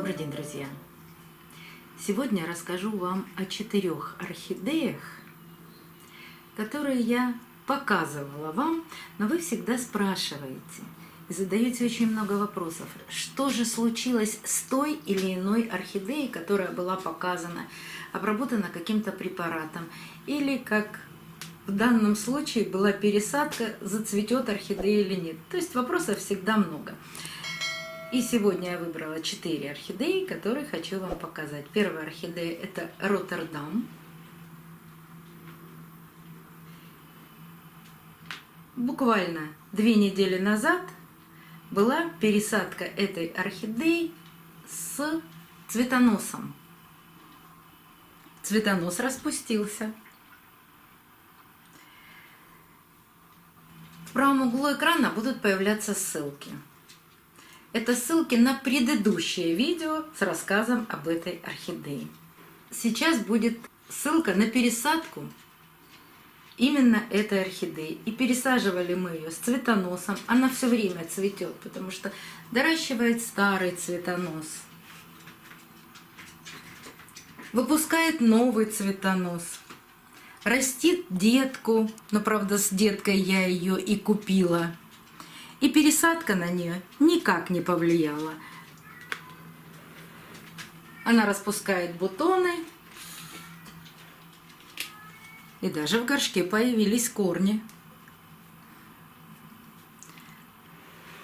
Добрый день, друзья! Сегодня я расскажу вам о 4 орхидеях, которые я показывала вам, но вы всегда спрашиваете и задаете очень много вопросов. Что же случилось с той или иной орхидеей, которая была показана, обработана каким-то препаратом, или, как в данном случае, была пересадка, зацветет орхидея или нет. То есть вопросов всегда много. И сегодня я выбрала 4 орхидеи, которые хочу вам показать. Первая орхидея – это Роттердам. Буквально 2 недели назад была пересадка этой орхидеи с цветоносом. Цветонос распустился. В правом углу экрана будут появляться ссылки. Это ссылки на предыдущее видео с рассказом об этой орхидее. Сейчас будет ссылка на пересадку именно этой орхидеи. И пересаживали мы ее с цветоносом. Она все время цветет, потому что доращивает старый цветонос. Выпускает новый цветонос. Растит детку, но правда с деткой я ее и купила. И пересадка на нее никак не повлияла. Она распускает бутоны. И даже в горшке появились корни.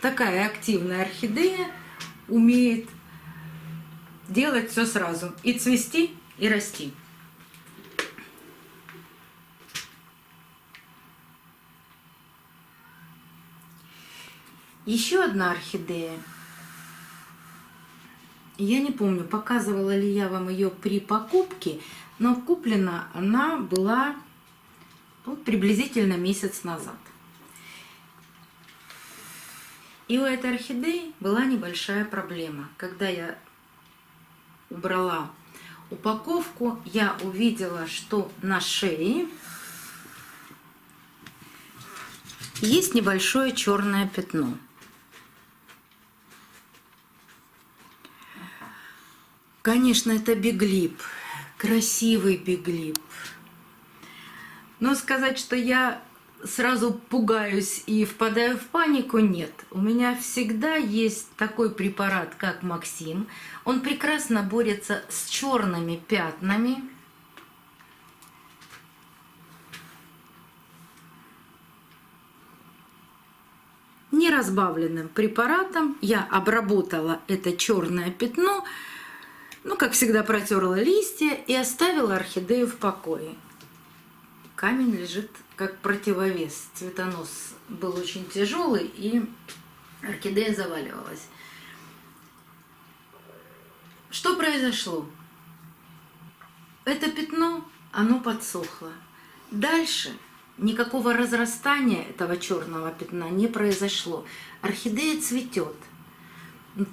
Такая активная орхидея умеет делать все сразу. И цвести, и расти. Еще одна орхидея. Я не помню, показывала ли я вам ее при покупке, но куплена она была приблизительно месяц назад. И у этой орхидеи была небольшая проблема. Когда я убрала упаковку, я увидела, что на шее есть небольшое черное пятно. Конечно, это биглип, красивый биглип. Но сказать, что я сразу пугаюсь и впадаю в панику, нет. У меня всегда есть такой препарат, как Максим. Он прекрасно борется с черными пятнами. Неразбавленным препаратом я обработала это черное пятно. Как всегда, протерла листья и оставила орхидею в покое. Камень лежит как противовес. Цветонос был очень тяжелый, и орхидея заваливалась. Что произошло? Это пятно, оно подсохло. Дальше никакого разрастания этого черного пятна не произошло. Орхидея цветет.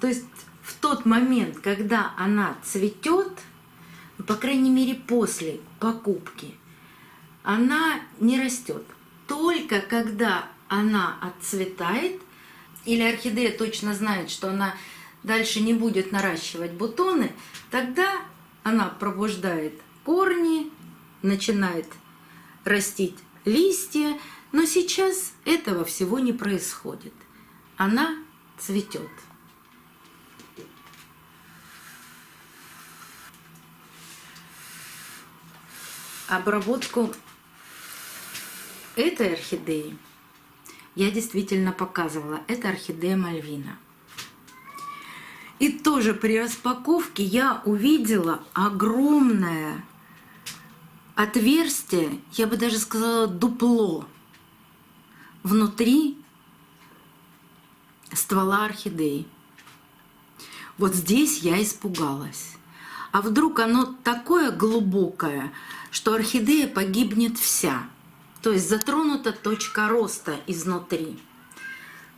То есть в тот момент, когда она цветет, по крайней мере после покупки, она не растет. Только когда она отцветает, или орхидея точно знает, что она дальше не будет наращивать бутоны, тогда она пробуждает корни, начинает растить листья. Но сейчас этого всего не происходит. Она цветет. Обработку этой орхидеи я действительно показывала. Это орхидея Мальвина. И тоже при распаковке я увидела огромное отверстие, я бы даже сказала дупло, внутри ствола орхидеи. Вот здесь я испугалась. А вдруг оно такое глубокое, что орхидея погибнет вся. То есть затронута точка роста изнутри.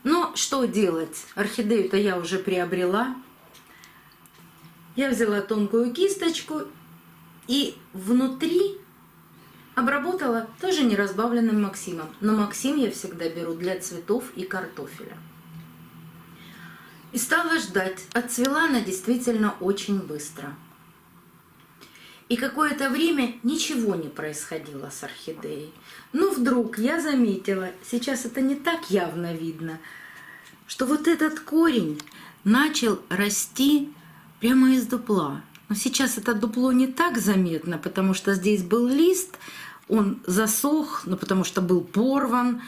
Но что делать? Орхидею-то я уже приобрела. Я взяла тонкую кисточку и внутри обработала тоже неразбавленным Максимом. Но Максим я всегда беру для цветов и картофеля. И стала ждать. Отцвела она действительно очень быстро. И какое-то время ничего не происходило с орхидеей. Но вдруг я заметила, сейчас это не так явно видно, что вот этот корень начал расти прямо из дупла. Но сейчас это дупло не так заметно, потому что здесь был лист, он засох, ну, потому что был порван,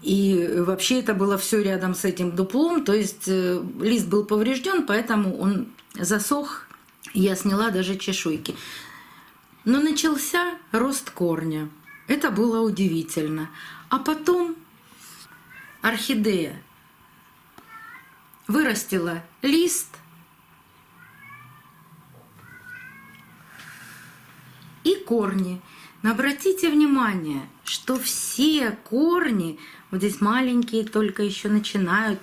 и вообще это было все рядом с этим дуплом, то есть лист был поврежден, поэтому он засох, я сняла даже чешуйки. Но начался рост корня. Это было удивительно. А потом орхидея вырастила лист и корни. Но обратите внимание, что все корни, вот здесь маленькие только еще начинают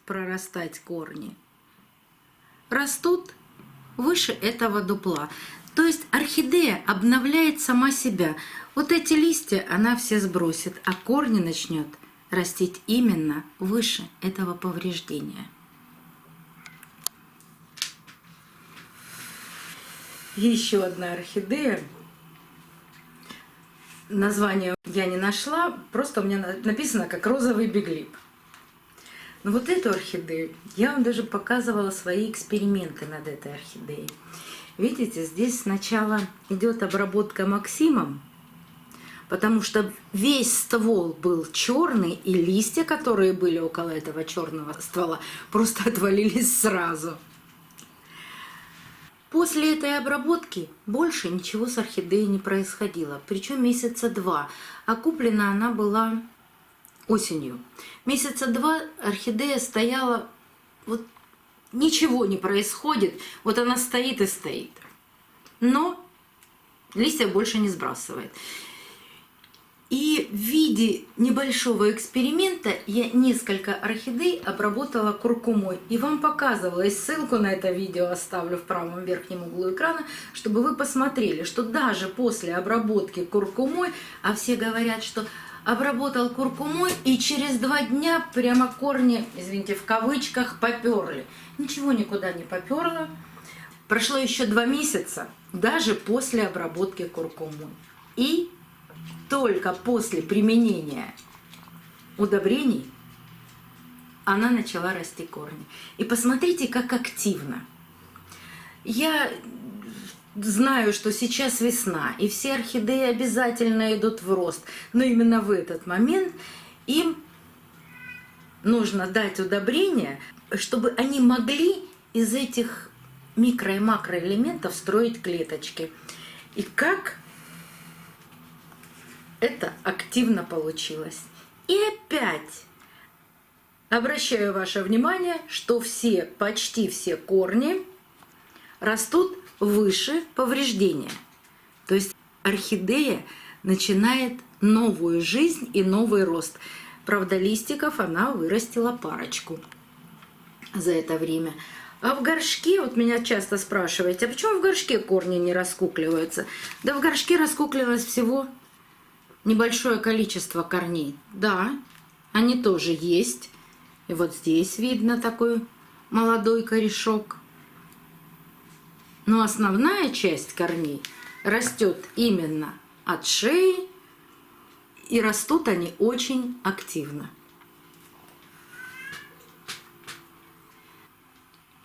прорастать корни, растут выше этого дупла. То есть орхидея обновляет сама себя. Вот эти листья она все сбросит, а корни начнет растить именно выше этого повреждения. Еще одна орхидея. Название я не нашла, просто у меня написано как розовый биглип. Но вот эту орхидею я вам даже показывала свои эксперименты над этой орхидеей. Видите, здесь сначала идет обработка Максимом, потому что весь ствол был черный, и листья, которые были около этого черного ствола, просто отвалились сразу. После этой обработки больше ничего с орхидеей не происходило, причем месяца 2, а куплена она была осенью. Месяца 2 орхидея стояла, вот ничего не происходит, вот она стоит и стоит, но листья больше не сбрасывает. И в виде небольшого эксперимента я несколько орхидей обработала куркумой. И вам показывала, и ссылку на это видео оставлю в правом верхнем углу экрана, чтобы вы посмотрели, что даже после обработки куркумой, а все говорят, что обработал куркумой, и через 2 дня прямо корни, извините, в кавычках, поперли. Ничего никуда не поперло. Прошло еще 2 месяца, даже после обработки куркумой. И только после применения удобрений она начала расти корни. И посмотрите, как активно. Я знаю, что сейчас весна, и все орхидеи обязательно идут в рост. Но именно в этот момент им нужно дать удобрения, чтобы они могли из этих микро- и макроэлементов строить клеточки. И как это активно получилось. И опять обращаю ваше внимание, что почти все корни растут выше повреждения. То есть орхидея начинает новую жизнь и новый рост. Правда, листиков она вырастила парочку за это время. А в горшке, вот меня часто спрашиваете, а почему в горшке корни не раскукливаются? Да в горшке раскукливалось всего небольшое количество корней. Да, они тоже есть. И вот здесь видно такой молодой корешок. Но основная часть корней растет именно от шеи, и растут они очень активно.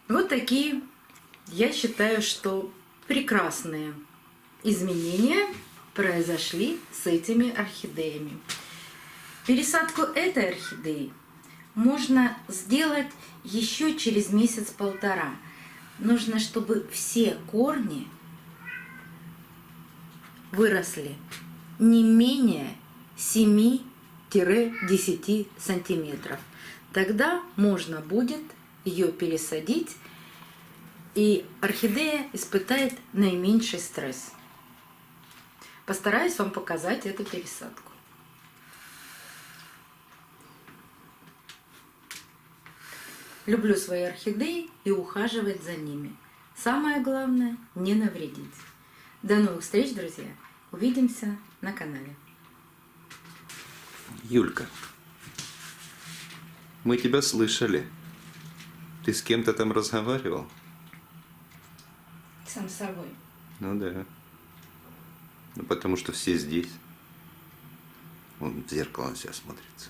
Вот такие, я считаю, что прекрасные изменения произошли с этими орхидеями. Пересадку этой орхидеи можно сделать еще через месяц-полтора. Нужно, чтобы все корни выросли не менее 7-10 сантиметров. Тогда можно будет ее пересадить, и орхидея испытает наименьший стресс. Постараюсь вам показать эту пересадку. Люблю свои орхидеи и ухаживать за ними. Самое главное – не навредить. До новых встреч, друзья! Увидимся на канале. Юлька. Мы тебя слышали. Ты с кем-то там разговаривал? Сам с собой. Ну да. Ну потому что все здесь. Он в зеркало на себя смотрится.